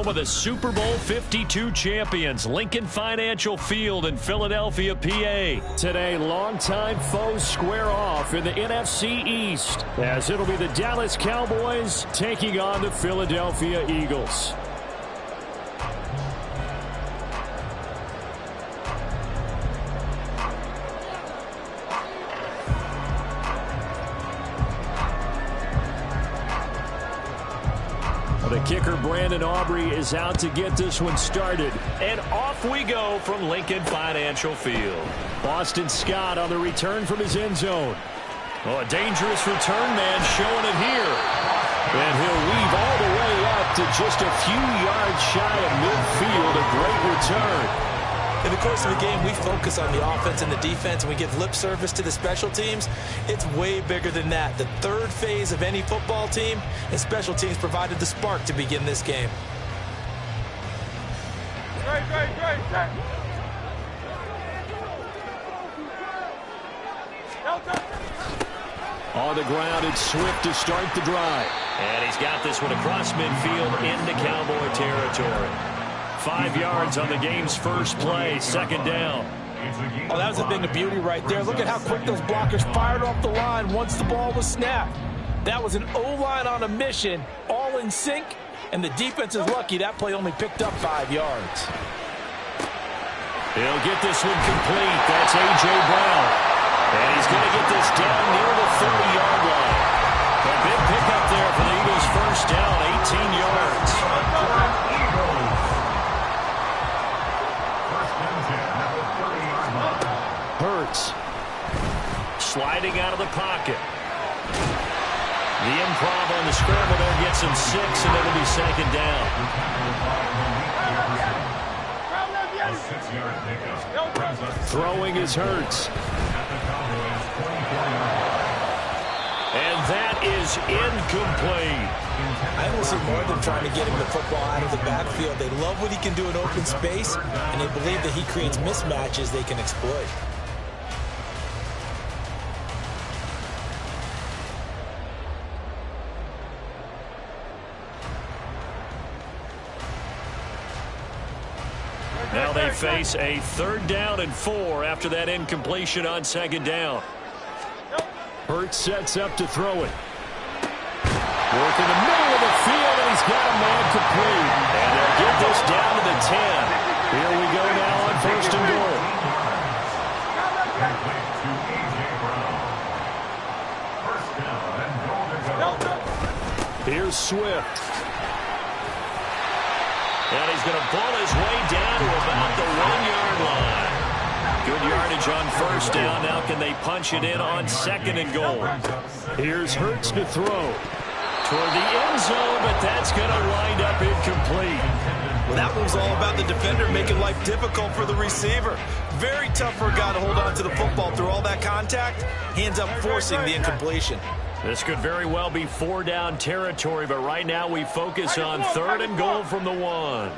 home of the Super Bowl 52 champions, Lincoln Financial Field in Philadelphia, PA. Today, longtime foes square off in the NFC East, as it'll be the Dallas Cowboys taking on the Philadelphia Eagles. The kicker, Brandon Aubrey, is out to get this one started. And off we go from Lincoln Financial Field. Boston Scott on the return from his end zone. Oh, a dangerous return man showing it here. And he'll weave all the way up to just a few yards shy of midfield. A great return. In the course of the game, we focus on the offense and the defense, and we give lip service to the special teams. It's way bigger than that. The third phase of any football team, and special teams provided the spark to begin this game. Great. On the ground, it's Swift to start the drive. And he's got this one across midfield into Cowboy territory. 5 yards on the game's first play, second down. Oh, that was a thing of beauty right there. Look at how quick those blockers fired off the line once the ball was snapped. That was an O-line on a mission, all in sync, and the defense is lucky that play only picked up 5 yards. He'll get this one complete. That's A.J. Brown. And he's going to get this down near the 30-yard line. A big pickup there for the Eagles' first down, 18 yards. Hurts sliding out of the pocket. The improv on the scramble there gets him 6, and it'll be second down. Throwing is Hurts. And that is incomplete. I almost see more of them trying to get him the football out of the backfield. They love what he can do in open space, and they believe that he creates mismatches they can exploit. Now they face a 3rd down and 4 after that incompletion on second down. Hurts sets up to throw it. Work in the middle of the field, and he's got a man complete. And they'll get this down to the 10. Here we go now on 1st and goal. Here's Swift. And he's going to pull his way down to about the 1-yard line. Good yardage on 1st down. Now can they punch it in on 2nd and goal? Here's Hurts to throw. Toward the end zone, but that's going to wind up incomplete. Well, that was all about the defender making life difficult for the receiver. Very tough for a guy to hold on to the football through all that contact. He ends up forcing the incompletion. This could very well be 4-down territory, but right now we focus on 3rd and goal from the 1.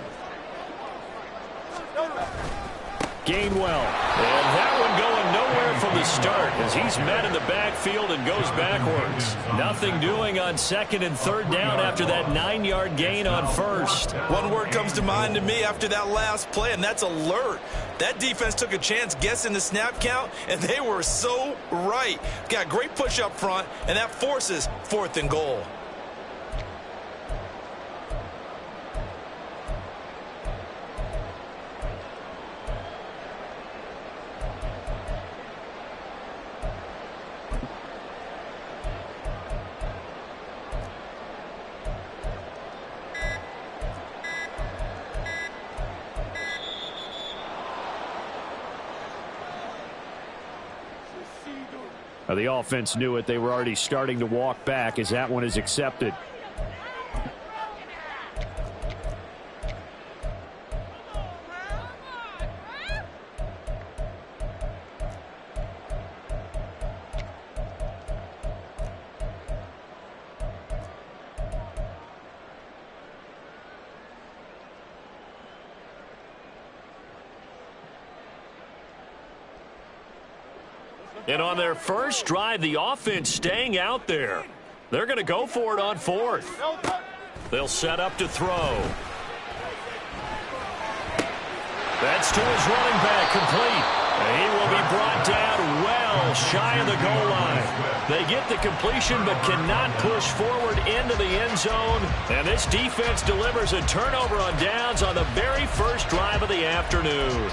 Gainwell. And that one going nowhere from the start as he's met in the backfield and goes backwards. Nothing doing on 2nd and 3rd down after that 9-yard gain on 1st. One word comes to mind to me after that last play, and that's alert. That defense took a chance guessing the snap count, and they were so right. Got great push up front, and that forces 4th and goal. The offense knew it. They were already starting to walk back as that one is accepted. And on their first drive, the offense staying out there. They're going to go for it on 4th. They'll set up to throw. gets to his running back, complete. He will be brought down well shy of the goal line. They get the completion but cannot push forward into the end zone. And this defense delivers a turnover on downs on the very first drive of the afternoon.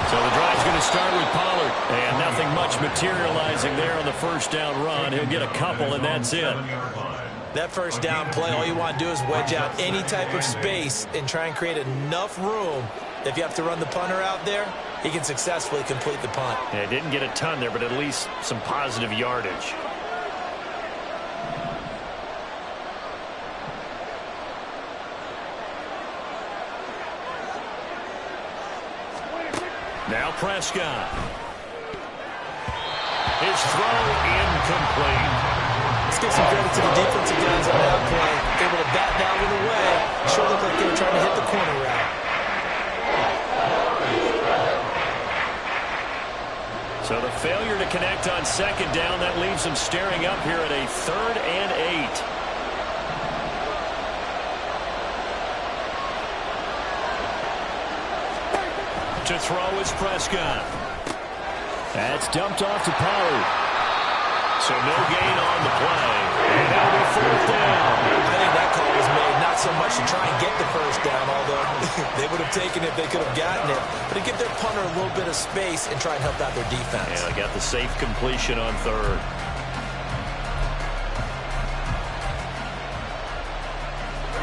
So the drive's going to start with Pollard. And nothing much materializing there on the first down run. He'll get a couple, and that's it. That first down play, all you want to do is wedge out any type of space and try and create enough room. If you have to run the punter out there, he can successfully complete the punt. Yeah, didn't get a ton there, but at least some positive yardage. Now Prescott. His throw incomplete. Let's give some credit to the defensive guys on that play. Able to bat that one away. Sure looked like they were trying to hit the corner route. So the failure to connect on second down, that leaves them staring up here at a 3rd and 8. To throw is Prescott. That's dumped off to Pollard. So no gain on the play. And that'll be 4th down. I think that call was made not so much to try and get the first down, although they would have taken it if they could have gotten it, but to give their punter a little bit of space and try and help out their defense. Yeah, they got the safe completion on 3rd.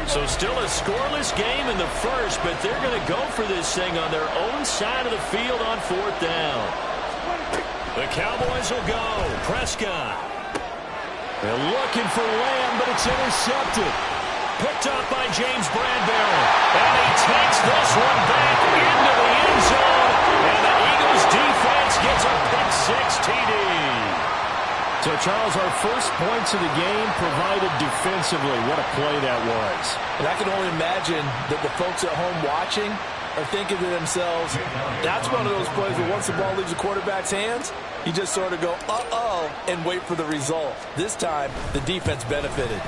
So still a scoreless game in the first, but they're going to go for this thing on their own side of the field on 4th down. The Cowboys will go. Prescott. They're looking for Lamb, but it's intercepted. Picked up by James Bradbury. And he takes this one back into the end zone. And the Eagles defense gets a pick-6 TD. So, Charles, our first points of the game provided defensively. What a play that was. And I can only imagine that the folks at home watching are thinking to themselves, that's one of those plays where once the ball leaves the quarterback's hands, you just sort of go, uh-oh, and wait for the result. This time, the defense benefited.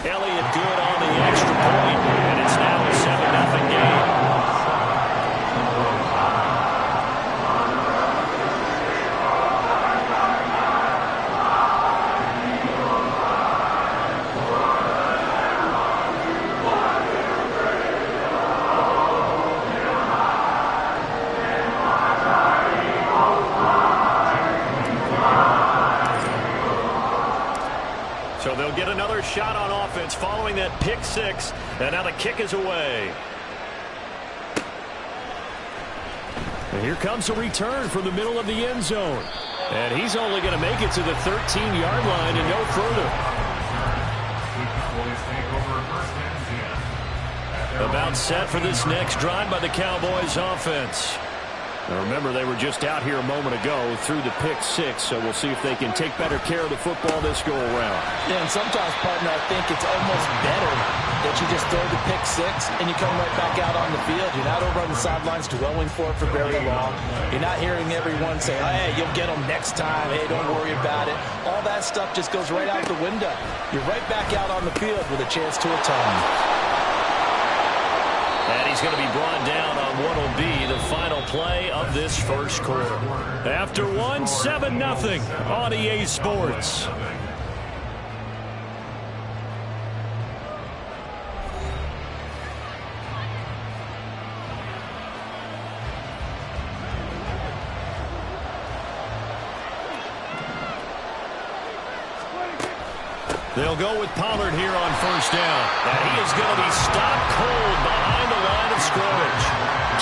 Elliott good on the extra point, and it's now a 7-0 game. So they'll get another shot on offense following that pick-6, and now the kick is away. And here comes a return from the middle of the end zone. And he's only going to make it to the 13-yard line and no further. About set for this next drive by the Cowboys offense. Now remember, they were just out here a moment ago through the pick-6, so we'll see if they can take better care of the football this go-around. Yeah, and sometimes, partner, I think it's almost better that you just throw the pick-6 and you come right back out on the field. You're not over on the sidelines dwelling for it for very long. You're not hearing everyone say, hey, you'll get them next time. Hey, don't worry about it. All that stuff just goes right out the window. You're right back out on the field with a chance to atone. And he's going to be brought down on what will be the final play of this first quarter. After one, 7-0 on EA Sports. They'll go with Pollard here on first down. And he is going to be stopped cold behind the line of scrimmage.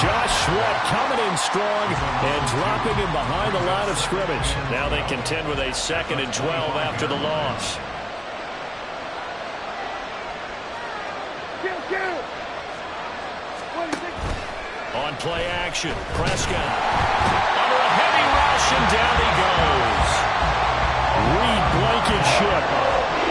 Josh Sweat coming in strong and dropping him behind the line of scrimmage. Now they contend with a 2nd and 12 after the loss. On play action, Prescott. Under a heavy rush, and down he goes. Reed Blankenship.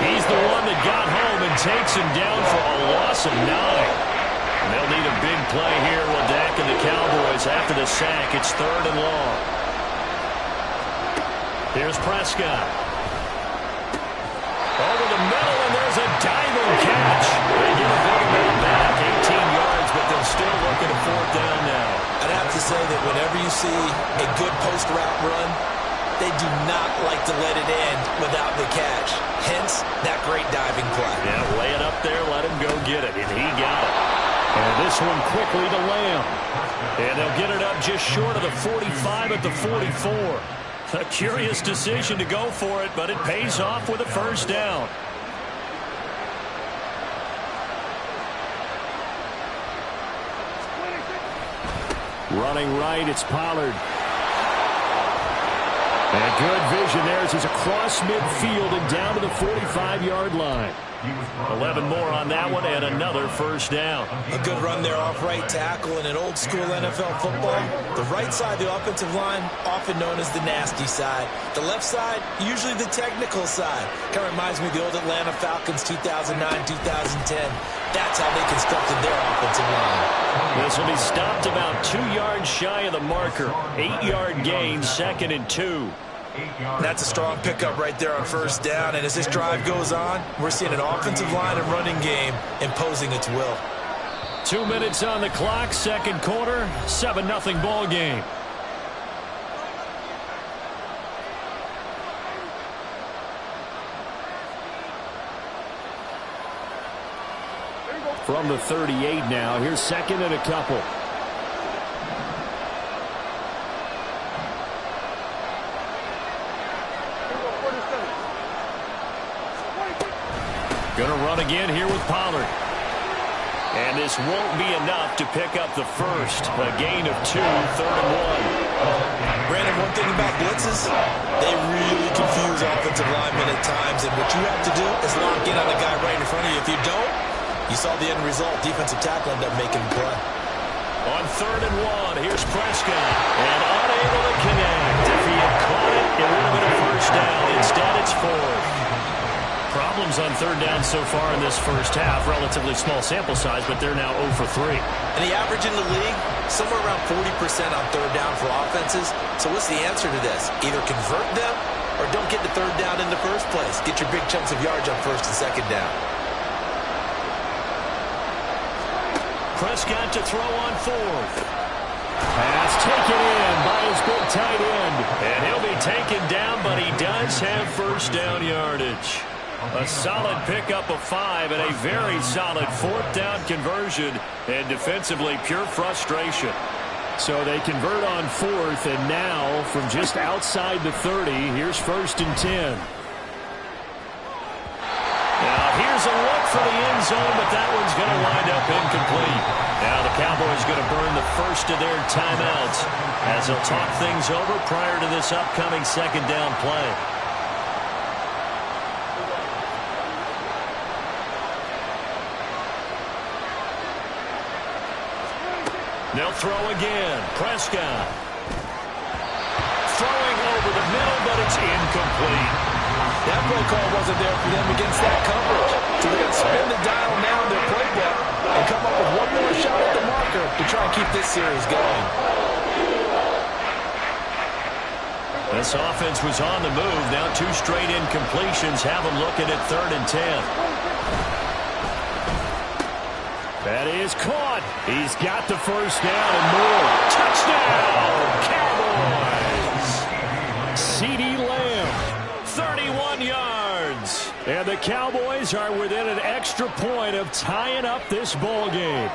He's the one that got home and takes him down for a loss of 9. And they'll need a big play here while Dak and the Cowboys yards after the sack. It's 3rd and long. Here's Prescott. Over the middle, and there's a diving catch. They get a big amount back, 18 yards, but they're still looking at 4th down now. I'd have to say that whenever you see a good post route run, they do not like to let it end without the catch. Hence, that great diving play. Yeah, lay it up there, let him go get it, and he got it. And this one quickly to Lamb. And they'll get it up just short of the 45 at the 44. A curious decision to go for it, but it pays off with a 1st down. Running right, it's Pollard. And good vision there as he's across midfield and down to the 45-yard line. 11 more on that one and another 1st down. A good run there off right tackle in an old-school NFL football. The right side of the offensive line, often known as the nasty side. The left side, usually the technical side. Kind of reminds me of the old Atlanta Falcons 2009-2010. That's how they constructed their offensive line. This will be stopped about 2 yards shy of the marker. 8-yard gain, 2nd and 2. That's a strong pickup right there on 1st down. And as this drive goes on, we're seeing an offensive line and running game imposing its will. 2 minutes on the clock, 2nd quarter, 7-0 ball game. From the 38 now, here's 2nd and a couple. Going to run again here with Pollard. And this won't be enough to pick up the 1st. A gain of 2, 3rd and 1. Brandon, one thing about blitzes, they really confuse offensive linemen at times. And what you have to do is lock in on the guy right in front of you. If you don't, you saw the end result. Defensive tackle ended up making a play. On 3rd and 1, here's Prescott. And unable to connect. If he had caught it, it would have been a 1st down. Instead, it's 4th. Problems on 3rd down so far in this 1st half. Relatively small sample size, but they're now 0 for 3. And the average in the league, somewhere around 40% on 3rd down for offenses. So what's the answer to this? Either convert them or don't get the 3rd down in the first place. Get your big chunks of yards on 1st and 2nd down. Prescott to throw on 4th. Pass taken in by his big tight end. And he'll be taken down, but he does have 1st down yardage. A solid pickup of 5 and a very solid 4th down conversion. And defensively, pure frustration. So they convert on 4th, and now from just outside the 30, here's 1st and 10. Now here's a look for the end zone, but that one's going to wind up incomplete. Now the Cowboys going to burn the 1st of their timeouts as they'll talk things over prior to this upcoming 2nd down play. They'll throw again. Prescott. Throwing over the middle, but it's incomplete. That play call wasn't there for them against that coverage. So they're going to spin the dial now in their playbook and come up with one more shot at the marker to try and keep this series going. This offense was on the move. Now 2 straight incompletions have them looking at 3rd and 10. That is caught. He's got the 1st down and more. Touchdown, Cowboys. CeeDee Lamb, 31 yards. And the Cowboys are within an extra point of tying up this ball game.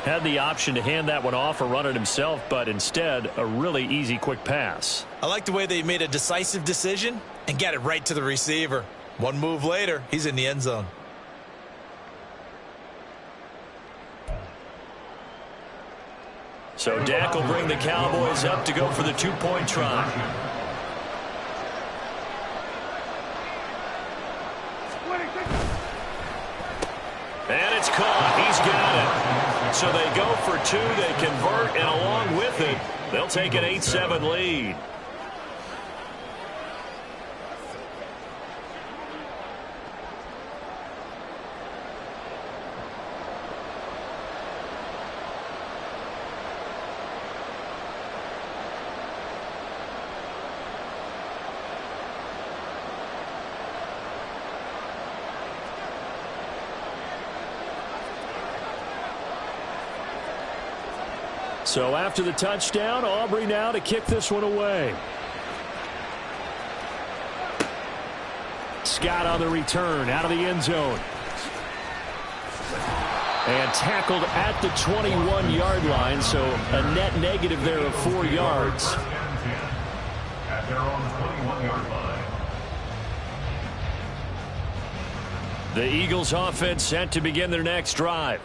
Had the option to hand that one off or run it himself, but instead, a really easy, quick pass. I like the way they made a decisive decision and got it right to the receiver. One move later, he's in the end zone. So Dak will bring the Cowboys up to go for the 2-point try. And it's caught. He's got it. So they go for 2. They convert, and along with it, they'll take an 8-7 lead. So after the touchdown, Aubrey now to kick this one away. Scott on the return out of the end zone. And tackled at the 21-yard line, so a net negative there of 4 yards. The Eagles offense set to begin their next drive.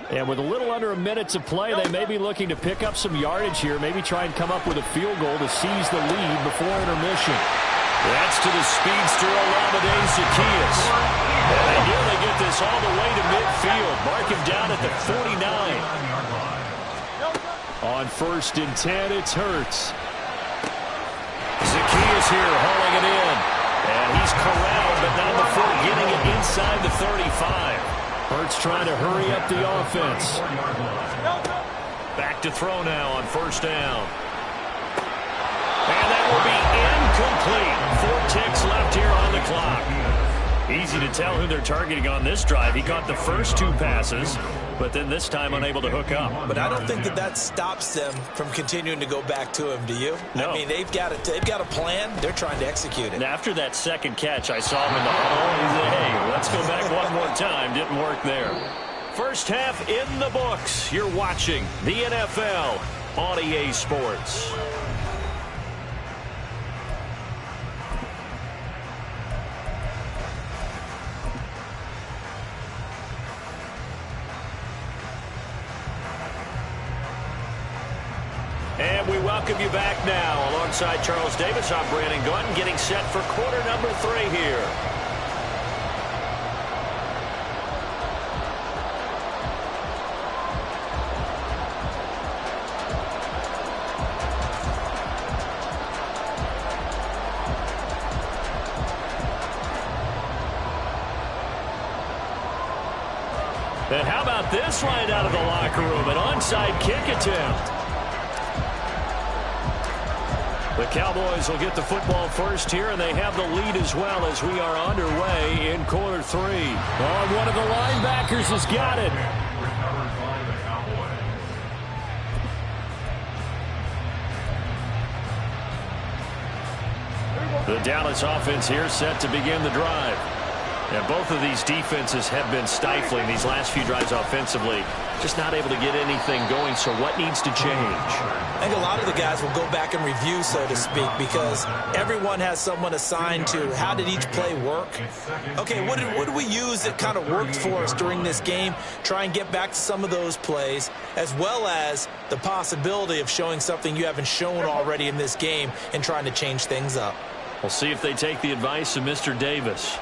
And with a little under a minute to play, they may be looking to pick up some yardage here, maybe try and come up with a field goal to seize the lead before intermission. That's to the speedster, Olamide Zaccheaus. And they nearly get this all the way to midfield. Mark him down at the 49. On 1st and 10, it's Hurts. Zaccheaus here hauling it in. And he's corralled, but not before getting it inside the 35. Hurts trying to hurry up the offense. Back to throw now on 1st down. And that will be incomplete. 4 ticks left here on the clock. Easy to tell who they're targeting on this drive. He caught the first 2 passes, but then this time unable to hook up. But I don't think that stops them from continuing to go back to him, do you? No. I mean, they've got a plan. They're trying to execute it. And after that second catch, I saw him in the huddle. He said, hey, let's go back one more time. Didn't work there. First half in the books. You're watching the NFL on EA Sports. And we welcome you back now. Alongside Charles Davis, I'm Brandon Gaudin, getting set for quarter number 3 here. And how about this right out of the locker room? An onside kick attempt. The Cowboys will get the football first here, and they have the lead as well as we are underway in quarter 3. Oh, one of the linebackers has got it. The Dallas offense here set to begin the drive. And both of these defenses have been stifling these last few drives offensively. Just not able to get anything going, so what needs to change? I think a lot of the guys will go back and review, so to speak, because everyone has someone assigned to how did each play work. Okay, what did we use that kind of worked for us during this game? Try and get back to some of those plays, as well as the possibility of showing something you haven't shown already in this game and trying to change things up. We'll see if they take the advice of Mr. Davis.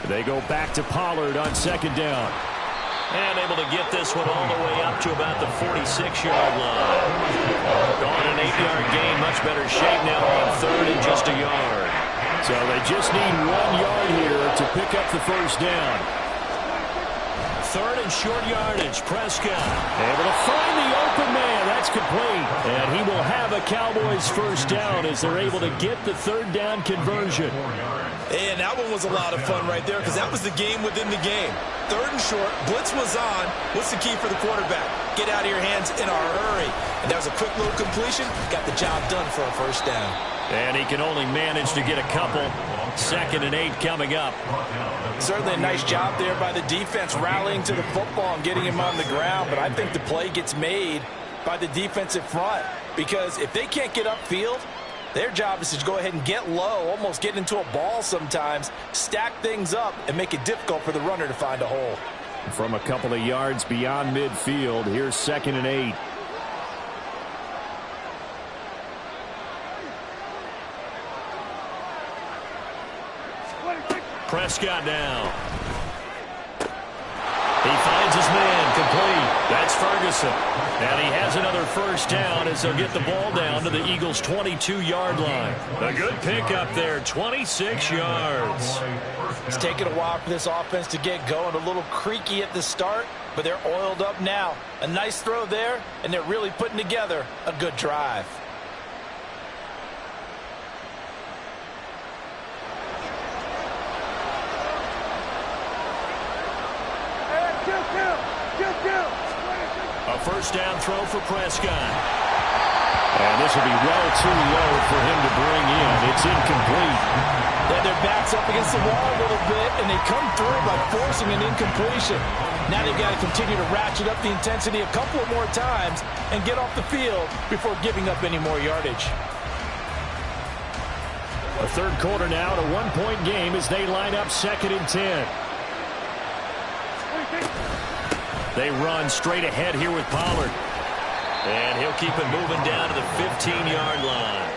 They go back to Pollard on 2nd down. And able to get this one all the way up to about the 46-yard line. On an 8-yard gain, much better shape now on 3rd and just a yard. So they just need 1 yard here to pick up the 1st down. 3rd and short yardage. Prescott able to find the open man. That's complete. And he will have a Cowboys 1st down as they're able to get the 3rd down conversion. And that one was a lot of fun right there because that was the game within the game. 3rd and short, blitz was on. What's the key for the quarterback? Get out of your hands in a hurry. And that was a quick little completion. Got the job done for a 1st down. And he can only manage to get a couple. 2nd and 8 coming up. Certainly a nice job there by the defense rallying to the football and getting him on the ground. But I think the play gets made by the defensive front because if they can't get upfield, their job is to go ahead and get low, almost get into a ball sometimes, stack things up, and make it difficult for the runner to find a hole. From a couple of yards beyond midfield, here's 2nd and 8. Prescott now. He finds his man, complete. That's Ferguson. And he has another 1st down as they'll get the ball down to the Eagles' 22-yard line. A good pickup there, 26 yards. It's taken a while for this offense to get going. A little creaky at the start, but they're oiled up now. A nice throw there, and they're really putting together a good drive. A first down throw for Prescott. And this will be well too low for him to bring in. It's incomplete. Yeah, their back's up against the wall a little bit, and they come through by forcing an incompletion. Now they've got to continue to ratchet up the intensity a couple of more times and get off the field before giving up any more yardage. A third quarter now, at a one-point game as they line up 2nd and 10. They run straight ahead here with Pollard. And he'll keep it moving down to the 15-yard line.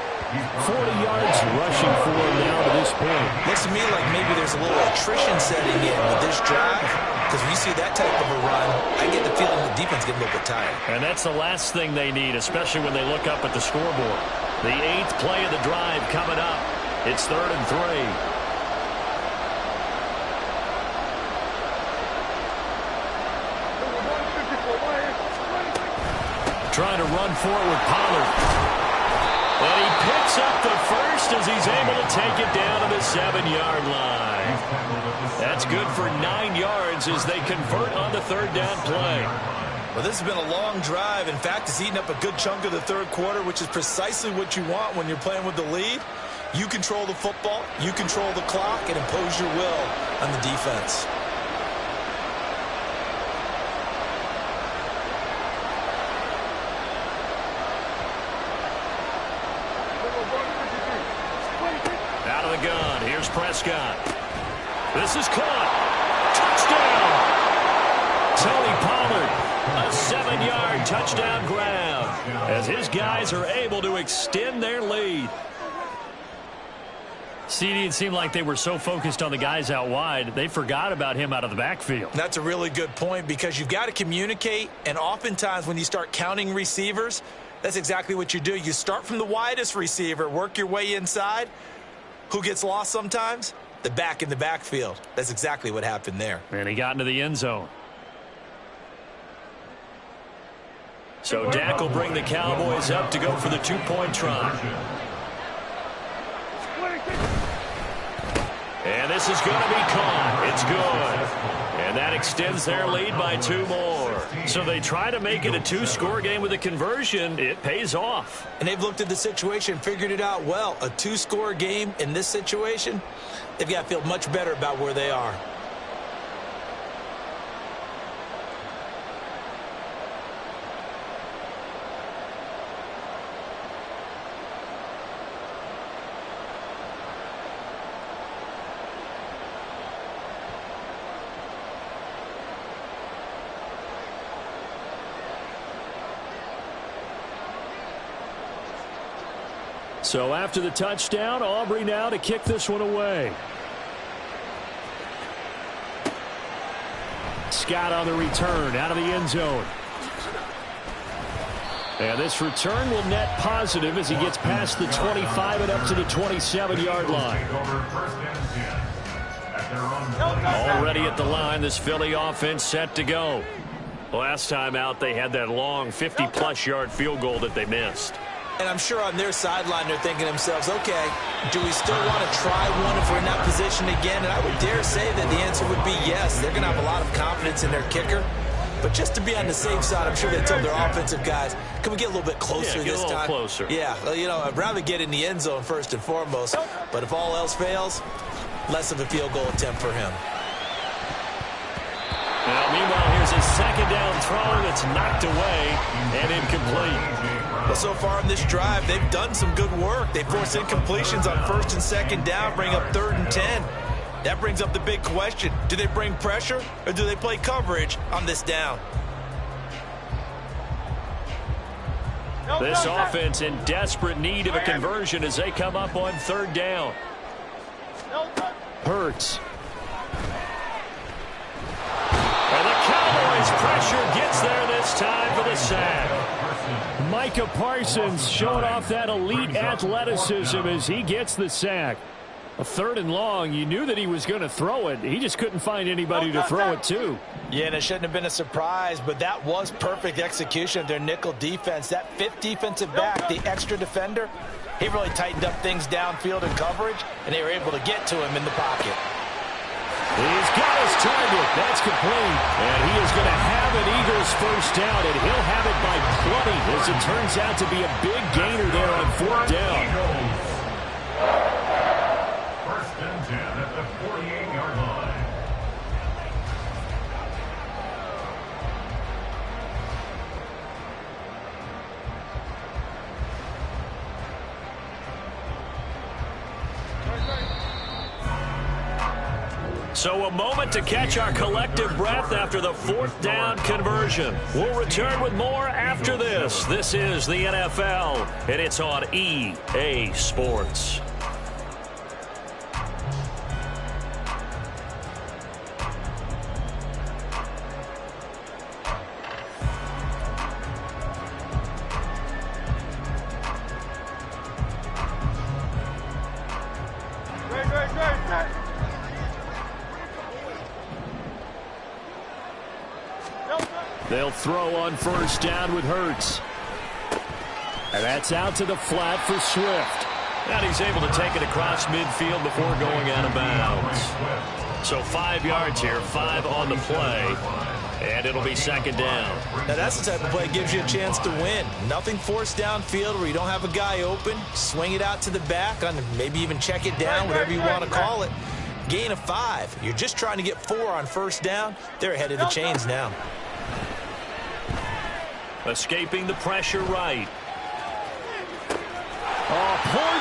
40 yards rushing for him now to this point. Looks to me like maybe there's a little attrition setting in with this drive. Because when you see that type of a run, I get the feeling the defense get a little bit tired. And that's the last thing they need, especially when they look up at the scoreboard. The 8th play of the drive coming up. It's 3rd and 3. Trying to run for it with Pollard. And he picks up the first as he's able to take it down to the 7-yard line. That's good for 9 yards as they convert on the 3rd down play. Well, this has been a long drive. In fact, it's eaten up a good chunk of the 3rd quarter, which is precisely what you want when you're playing with the lead. You control the football, you control the clock, and impose your will on the defense. Out of the gun, here's Prescott. This is caught. Touchdown! Tony Pollard, a 7-yard touchdown grab as his guys are able to extend their lead. CD, it seemed like they were so focused on the guys out wide, they forgot about him out of the backfield. That's a really good point because you've got to communicate, and oftentimes when you start counting receivers, that's exactly what you do. You start from the widest receiver, work your way inside. Who gets lost sometimes? The back in the backfield. That's exactly what happened there. And he got into the end zone. So Dak will bring the Cowboys up to go for the 2-point try. And this is going to be caught. It's good. And that extends their lead by 2 more. So they try to make it a 2-score game with a conversion. It pays off. And they've looked at the situation, figured it out well. A 2-score game in this situation, they've got to feel much better about where they are. So after the touchdown, Aubrey now to kick this one away. Scott on the return out of the end zone. And this return will net positive as he gets past the 25 and up to the 27-yard line. Already at the line, this Philly offense set to go. Last time out, they had that long 50-plus yard field goal that they missed. And I'm sure on their sideline they're thinking to themselves, okay, do we still want to try one if we're in that position again? And I would dare say that the answer would be yes. They're going to have a lot of confidence in their kicker. But just to be on the safe side, I'm sure they told their offensive guys, can we get a little bit closer this time? Closer. Yeah, well, you know, I'd rather get in the end zone first and foremost. But if all else fails, less of a field goal attempt for him. Now, meanwhile, here's a 2nd down throw that's knocked away and incomplete. Well, so far in this drive, they've done some good work. They force incompletions on 1st and 2nd down, bring up 3rd and 10. That brings up the big question. Do they bring pressure or do they play coverage on this down? This offense in desperate need of a conversion as they come up on 3rd down. Hurts. And the Cowboys' pressure gets there this time for the sack. Micah Parsons showing off that elite athleticism as he gets the sack. A 3rd and long, you knew that he was going to throw it. He just couldn't find anybody to throw it to. Yeah, and it shouldn't have been a surprise, but that was perfect execution of their nickel defense. That 5th defensive back, the extra defender, he really tightened up things downfield in coverage, and they were able to get to him in the pocket. He's got his target. That's complete. And he is going to have an Eagles first down, and he'll have it by plenty, as it turns out to be a big gainer there on fourth down. First and 10 at the 48-yard line. So a moment to catch our collective breath after the fourth down conversion. We'll return with more after this. This is the NFL, and it's on EA Sports. They'll throw on first down with Hurts. And that's out to the flat for Swift. And he's able to take it across midfield before going out of bounds. So 5 yards here, 5 on the play. And it'll be second down. Now that's the type of play that gives you a chance to win. Nothing forced downfield where you don't have a guy open. Swing it out to the back, on maybe even check it down, whatever you want to call it. Gain of 5. You're just trying to get 4 on first down. They're ahead of the chains now. Escaping the pressure right. Oh, poor